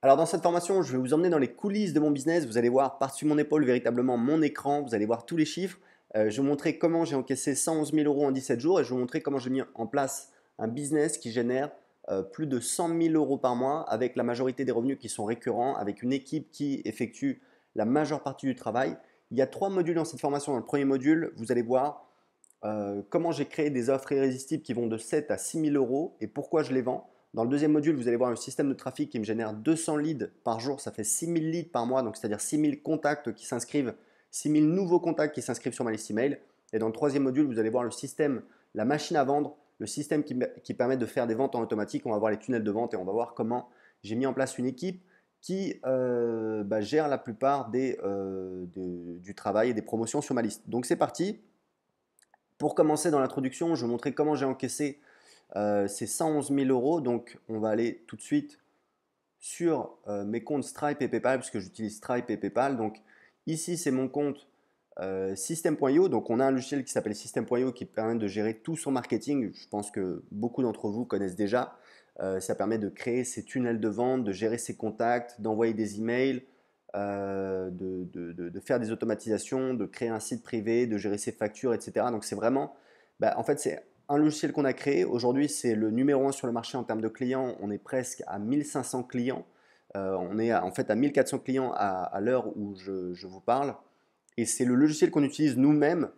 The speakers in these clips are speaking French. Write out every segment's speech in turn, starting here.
Alors dans cette formation, je vais vous emmener dans les coulisses de mon business. Vous allez voir par-dessus mon épaule véritablement mon écran. Vous allez voir tous les chiffres. Je vais vous montrer comment j'ai encaissé 111 000 euros en 17 jours et je vais vous montrer comment j'ai mis en place un business qui génère plus de 100 000 euros par mois avec la majorité des revenus qui sont récurrents, avec une équipe qui effectue la majeure partie du travail. Il y a 3 modules dans cette formation. Dans le premier module, vous allez voir comment j'ai créé des offres irrésistibles qui vont de 7 à 6 000 euros et pourquoi je les vends. Dans le deuxième module, vous allez voir un système de trafic qui me génère 200 leads par jour. Ça fait 6 000 leads par mois, donc c'est-à-dire 6 000 contacts qui s'inscrivent, 6 000 nouveaux contacts qui s'inscrivent sur ma liste email. Et dans le troisième module, vous allez voir le système, la machine à vendre, le système qui permet de faire des ventes en automatique. On va voir les tunnels de vente et on va voir comment j'ai mis en place une équipe qui gère la plupart du travail et des promotions sur ma liste. Donc c'est parti. Pour commencer dans l'introduction, je vais vous montrer comment j'ai encaissé ces 111 000 euros. Donc, on va aller tout de suite sur mes comptes Stripe et PayPal, puisque j'utilise Stripe et PayPal. Donc, ici, c'est mon compte System.io. Donc, on a un logiciel qui s'appelle System.io qui permet de gérer tout son marketing. Je pense que beaucoup d'entre vous connaissent déjà. Ça permet de créer ses tunnels de vente, de gérer ses contacts, d'envoyer des emails, de faire des automatisations, de créer un site privé, de gérer ses factures, etc. Donc, c'est vraiment, en fait, c'est un logiciel qu'on a créé. Aujourd'hui, c'est le numéro 1 sur le marché en termes de clients. On est presque à 1500 clients. On est en fait à 1400 clients à l'heure où je vous parle. Et c'est le logiciel qu'on utilise nous-mêmes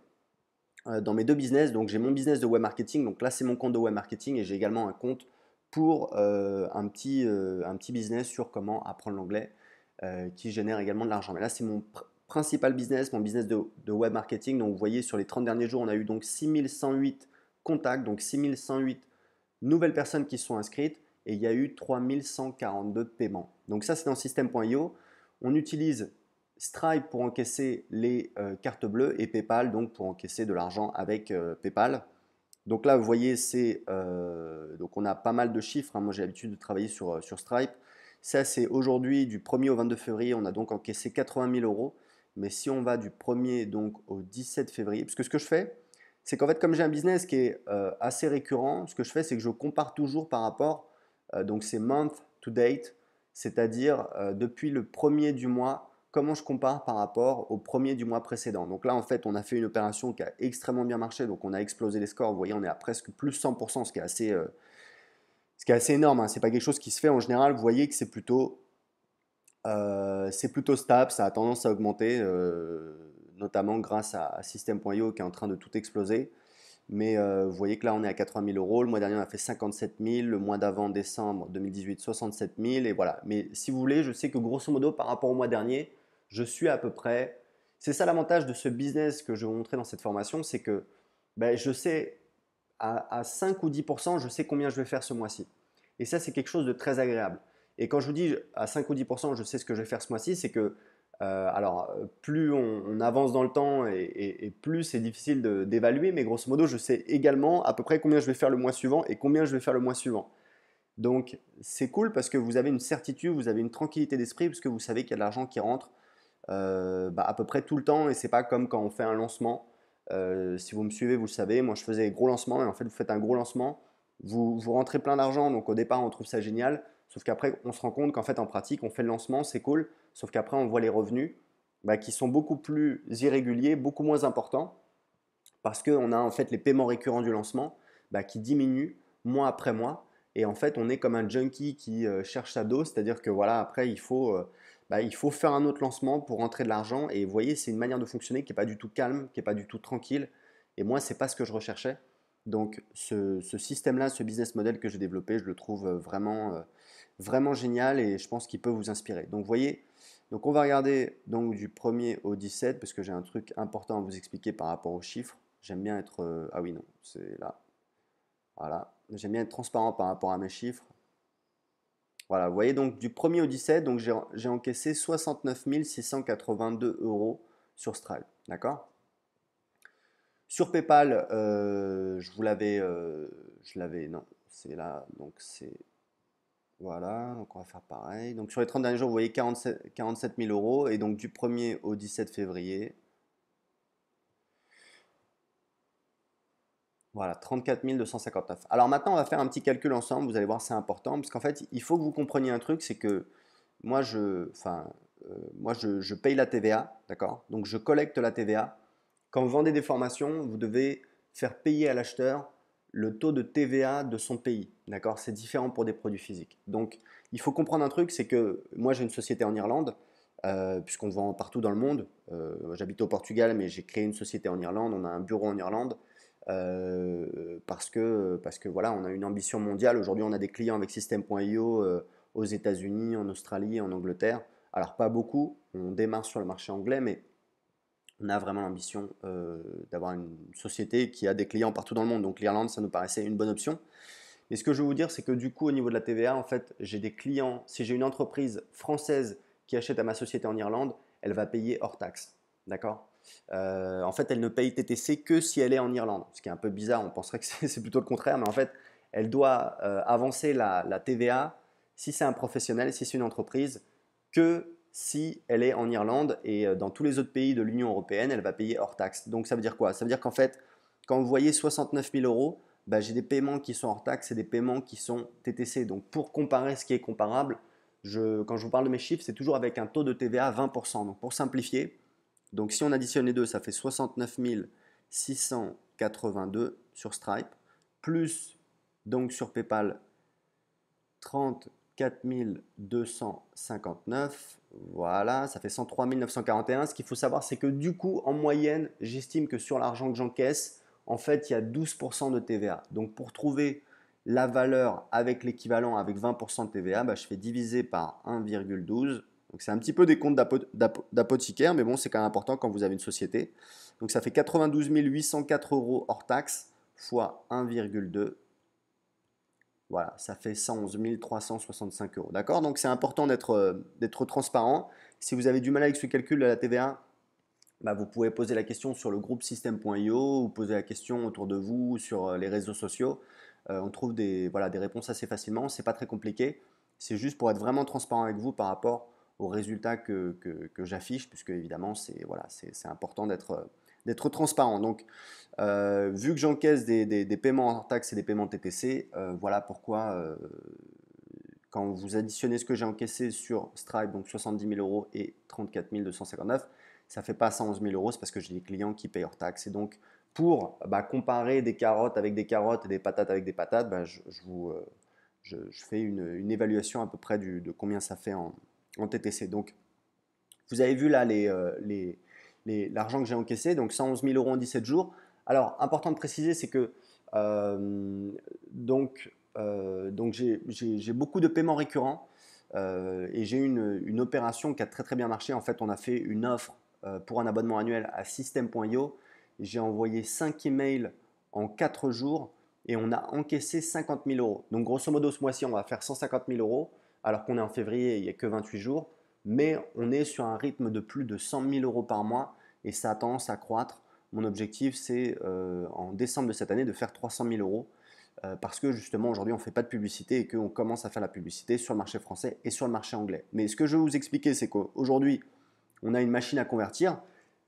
dans mes deux business. Donc, j'ai mon business de web marketing. Donc là, c'est mon compte de web marketing et j'ai également un compte pour un petit business sur comment apprendre l'anglais qui génère également de l'argent. Mais là, c'est mon principal business, mon business de web marketing. Donc, vous voyez, sur les 30 derniers jours, on a eu donc 6108 contacts, donc 6108 nouvelles personnes qui sont inscrites et il y a eu 3142 paiements. Donc ça, c'est dans System.io. On utilise Stripe pour encaisser les cartes bleues et PayPal donc pour encaisser de l'argent avec PayPal. Donc là, vous voyez, donc on a pas mal de chiffres, hein. Moi, j'ai l'habitude de travailler sur Stripe. Ça, c'est aujourd'hui du 1er au 22 février. On a donc encaissé 80 000 euros. Mais si on va du 1er donc au 17 février, parce que ce que je fais, c'est qu'en fait, comme j'ai un business qui est assez récurrent, ce que je fais, c'est que je compare toujours par rapport, donc c'est month to date, c'est-à-dire depuis le premier du mois, comment je compare par rapport au premier du mois précédent. Donc là, en fait, on a fait une opération qui a extrêmement bien marché, donc on a explosé les scores. Vous voyez, on est à presque plus 100%, ce qui est assez énorme, hein. Ce n'est pas quelque chose qui se fait en général. Vous voyez que c'est plutôt stable, ça a tendance à augmenter, notamment grâce à System.io qui est en train de tout exploser. Mais vous voyez que là, on est à 80 000 euros. Le mois dernier, on a fait 57 000. Le mois d'avant, décembre 2018, 67 000. Et voilà. Mais si vous voulez, je sais que grosso modo, par rapport au mois dernier, je suis à peu près. C'est ça l'avantage de ce business que je vais vous montrer dans cette formation, c'est que je sais à 5 ou 10%, je sais combien je vais faire ce mois-ci. Et ça, c'est quelque chose de très agréable. Et quand je vous dis à 5 ou 10%, je sais ce que je vais faire ce mois-ci, c'est que plus on avance dans le temps et plus c'est difficile d'évaluer, mais grosso modo, je sais également à peu près combien je vais faire le mois suivant et combien je vais faire le mois suivant. Donc, c'est cool parce que vous avez une certitude, vous avez une tranquillité d'esprit parce que vous savez qu'il y a de l'argent qui rentre à peu près tout le temps et c'est pas comme quand on fait un lancement. Si vous me suivez, vous le savez, moi je faisais des gros lancements et en fait, vous faites un gros lancement, vous rentrez plein d'argent, donc au départ, on trouve ça génial. Sauf qu'après, on se rend compte qu'en fait, en pratique, on fait le lancement, c'est cool. Sauf qu'après, on voit les revenus qui sont beaucoup plus irréguliers, beaucoup moins importants, parce qu'on a en fait les paiements récurrents du lancement qui diminuent mois après mois. Et en fait, on est comme un junkie qui cherche sa dose, c'est-à-dire que voilà, après, il faut faire un autre lancement pour rentrer de l'argent. Et vous voyez, c'est une manière de fonctionner qui n'est pas du tout calme, qui n'est pas du tout tranquille. Et moi, ce n'est pas ce que je recherchais. Donc, ce système-là, ce business model que j'ai développé, je le trouve vraiment génial et je pense qu'il peut vous inspirer. Donc, vous voyez, donc on va regarder donc, du 1er au 17 parce que j'ai un truc important à vous expliquer par rapport aux chiffres. J'aime bien être. Ah oui, non, c'est là. Voilà. J'aime bien être transparent par rapport à mes chiffres. Voilà, vous voyez donc du 1er au 17, donc j'ai encaissé 69 682 euros sur Stripe. D'accord? Sur PayPal, non, c'est là, donc c'est, voilà, donc on va faire pareil. Donc sur les 30 derniers jours, vous voyez 47 000 euros, et donc du 1er au 17 février, voilà, 34 259. Alors maintenant, on va faire un petit calcul ensemble, vous allez voir, c'est important, parce qu'en fait, il faut que vous compreniez un truc, c'est que moi, je paye la TVA, d'accord? Donc, je collecte la TVA. Quand vous vendez des formations, vous devez faire payer à l'acheteur le taux de TVA de son pays, d'accord? C'est différent pour des produits physiques. Donc, il faut comprendre un truc, c'est que moi, j'ai une société en Irlande, puisqu'on vend partout dans le monde. J'habite au Portugal, mais j'ai créé une société en Irlande, on a un bureau en Irlande, parce que voilà, on a une ambition mondiale. Aujourd'hui, on a des clients avec System.io aux États-Unis, en Australie, en Angleterre. Alors, pas beaucoup, on démarre sur le marché anglais, mais on a vraiment l'ambition d'avoir une société qui a des clients partout dans le monde. Donc l'Irlande, ça nous paraissait une bonne option. Mais ce que je veux vous dire, c'est que du coup, au niveau de la TVA, en fait, j'ai des clients. Si j'ai une entreprise française qui achète à ma société en Irlande, elle va payer hors taxe. D'accord? En fait, elle ne paye TTC que si elle est en Irlande. Ce qui est un peu bizarre, on penserait que c'est plutôt le contraire, mais en fait, elle doit avancer la TVA si c'est un professionnel, si c'est une entreprise, que si elle est en Irlande et dans tous les autres pays de l'Union européenne, elle va payer hors taxe. Donc ça veut dire quoi? Ça veut dire qu'en fait, quand vous voyez 69 000 euros, bah, j'ai des paiements qui sont hors taxe et des paiements qui sont TTC. Donc pour comparer ce qui est comparable, quand je vous parle de mes chiffres, c'est toujours avec un taux de TVA à 20%. Donc pour simplifier, donc si on additionne les deux, ça fait 69 682 sur Stripe, plus donc sur PayPal 34 259. Voilà, ça fait 103 941. Ce qu'il faut savoir, c'est que du coup, en moyenne, j'estime que sur l'argent que j'encaisse, en fait, il y a 12% de TVA. Donc, pour trouver la valeur avec l'équivalent, avec 20% de TVA, bah, je fais diviser par 1,12. Donc, c'est un petit peu des comptes d'apothicaire, mais bon, c'est quand même important quand vous avez une société. Donc, ça fait 92 804 euros hors taxe fois 1,2. Voilà, ça fait 111 365 euros. D'accord? Donc c'est important d'être transparent. Si vous avez du mal avec ce calcul de la TVA, bah, vous pouvez poser la question sur le groupe System.io ou poser la question autour de vous sur les réseaux sociaux. On trouve voilà, des réponses assez facilement. C'est pas très compliqué. C'est juste pour être vraiment transparent avec vous par rapport aux résultats que j'affiche, puisque évidemment, c'est voilà, c'est important d'être transparent. Donc, vu que j'encaisse des paiements hors taxes et des paiements TTC, voilà pourquoi, quand vous additionnez ce que j'ai encaissé sur Stripe, donc 70 000 euros et 34 259, ça ne fait pas 111 000 euros, c'est parce que j'ai des clients qui payent hors taxes. Et donc, pour comparer des carottes avec des carottes et des patates avec des patates, je fais une évaluation à peu près de combien ça fait en TTC. Donc, vous avez vu là l'argent que j'ai encaissé, donc 111 000 euros en 17 jours. Alors, important de préciser, c'est que euh, donc j'ai beaucoup de paiements récurrents et j'ai une opération qui a très très bien marché. En fait, on a fait une offre pour un abonnement annuel à System.io. J'ai envoyé 5 emails en 4 jours et on a encaissé 50 000 euros. Donc, grosso modo, ce mois-ci, on va faire 150 000 euros alors qu'on est en février et il n'y a que 28 jours, mais on est sur un rythme de plus de 100 000 euros par mois et ça a tendance à croître. Mon objectif, c'est en décembre de cette année de faire 300 000 euros parce que justement aujourd'hui on ne fait pas de publicité et qu'on commence à faire la publicité sur le marché français et sur le marché anglais. Mais ce que je vais vous expliquer, c'est qu'aujourd'hui on a une machine à convertir.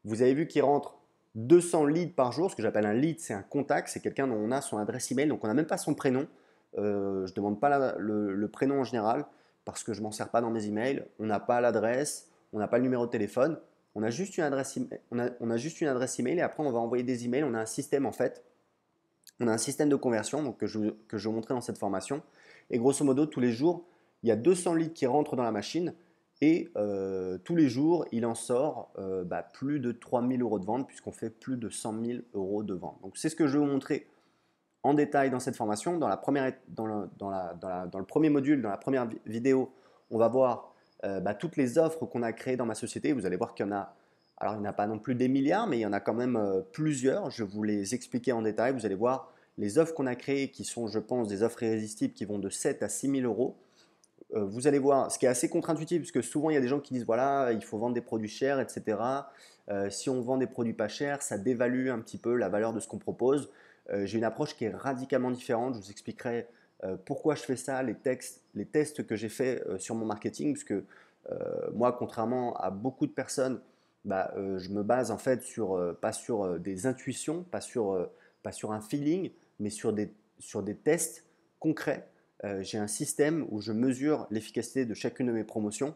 Vous avez vu qu'il rentre 200 leads par jour. Ce que j'appelle un lead, c'est un contact, c'est quelqu'un dont on a son adresse email, donc on n'a même pas son prénom. Je ne demande pas le prénom en général parce que je ne m'en sers pas dans mes emails. On n'a pas l'adresse, on n'a pas le numéro de téléphone. On a juste une adresse email, on a juste une adresse email et après on va envoyer des emails. On a un système en fait. On a un système de conversion donc, que je vais montrer dans cette formation. Et grosso modo, tous les jours, il y a 200 leads qui rentrent dans la machine et tous les jours, il en sort plus de 3 000 euros de vente puisqu'on fait plus de 100 000 euros de vente. Donc c'est ce que je vais vous montrer en détail dans cette formation. Dans le premier module, dans la première vidéo, on va voir toutes les offres qu'on a créées dans ma société. Vous allez voir qu'il y en a, alors il n'y en a pas non plus des milliards, mais il y en a quand même plusieurs. Je vais vous les expliquer en détail. Vous allez voir les offres qu'on a créées qui sont, je pense, des offres irrésistibles qui vont de 7 à 6 000 euros. Vous allez voir, ce qui est assez contre-intuitif, parce que souvent il y a des gens qui disent voilà, il faut vendre des produits chers, etc. Si on vend des produits pas chers, ça dévalue un petit peu la valeur de ce qu'on propose. J'ai une approche qui est radicalement différente. Je vous expliquerai pourquoi je fais ça, les tests que j'ai fait sur mon marketing, parce que moi, contrairement à beaucoup de personnes, je me base en fait pas sur des intuitions, pas sur un feeling, mais sur des tests concrets j'ai un système où je mesure l'efficacité de chacune de mes promotions.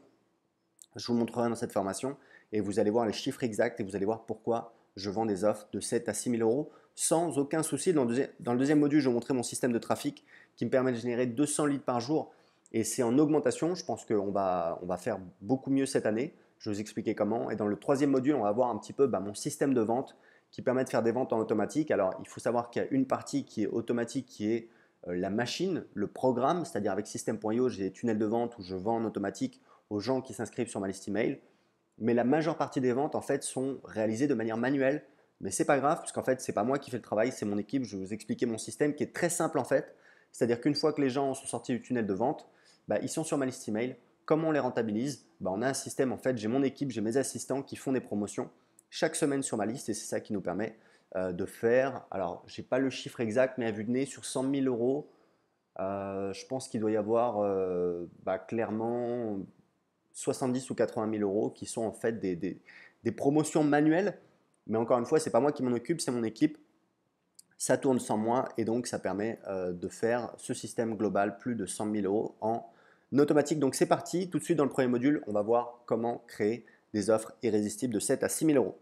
Je vous montrerai dans cette formation et vous allez voir les chiffres exacts et vous allez voir pourquoi je vends des offres de 7 à 6 000 euros sans aucun souci. Dans le deuxième module, je vais vous montrer mon système de trafic qui me permet de générer 200 leads par jour et c'est en augmentation. Je pense qu'on va faire beaucoup mieux cette année. Je vais vous expliquer comment. Et dans le troisième module, on va voir un petit peu mon système de vente qui permet de faire des ventes en automatique. Alors, il faut savoir qu'il y a une partie qui est automatique qui est la machine, le programme, c'est-à-dire avec System.io, j'ai des tunnels de vente où je vends en automatique aux gens qui s'inscrivent sur ma liste email. Mais la majeure partie des ventes en fait sont réalisées de manière manuelle. Mais c'est pas grave puisqu'en fait c'est pas moi qui fais le travail, c'est mon équipe. Je vais vous expliquer mon système qui est très simple en fait. C'est-à-dire qu'une fois que les gens sont sortis du tunnel de vente, ils sont sur ma liste email. Comment on les rentabilise? On a un système en fait, j'ai mon équipe, j'ai mes assistants qui font des promotions chaque semaine sur ma liste et c'est ça qui nous permet de faire. Alors j'ai pas le chiffre exact, mais à vue de nez sur 100 000 euros, je pense qu'il doit y avoir clairement 70 ou 80 000 euros qui sont en fait des promotions manuelles. Mais encore une fois, ce n'est pas moi qui m'en occupe, c'est mon équipe. Ça tourne sans moi et donc ça permet de faire ce système global plus de 100 000 euros en automatique. Donc c'est parti, tout de suite dans le premier module, on va voir comment créer des offres irrésistibles de 7 à 6 000 euros.